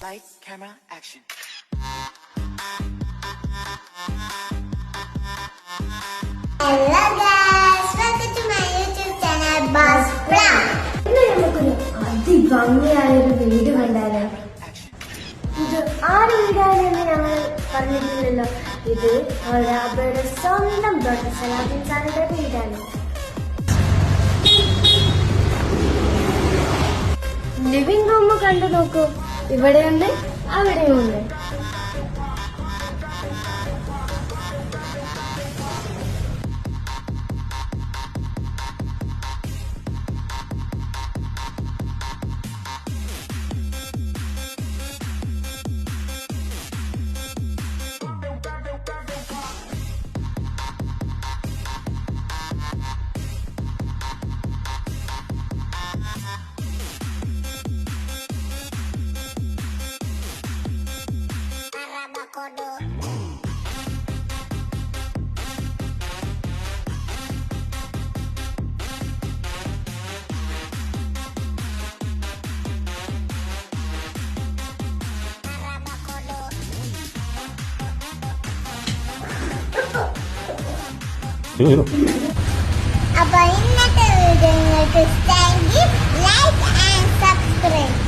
Lights, camera, action. Hello guys, welcome to my YouTube channel Buzz Vlog. ഇന്ന് നമുക്കൊരു അതിഭംഗിയായ ഒരു വീട് കണ്ടാലോ. ഇത് ആരുടെ വീടാണെന്ന് ഞങ്ങൾ പറഞ്ഞിട്ടില്ലല്ലോ. ഇത് ഒരാളുടെ സ്വന്തം ഡോക്ടർ സലാദിൻ സാറിന്റെ വീടാണ്. ലിവിംഗ് റൂം കണ്ടു നോക്കൂ. ഇവിടെയുണ്ട്, അവിടെയുണ്ട്. അപ്പോൾ ഇന്നത്തെ വീഡിയോ നിങ്ങൾക്ക് ഇഷ്ടമെങ്കിൽ ലൈക്ക് ആൻഡ് സബ്സ്ക്രൈബ്.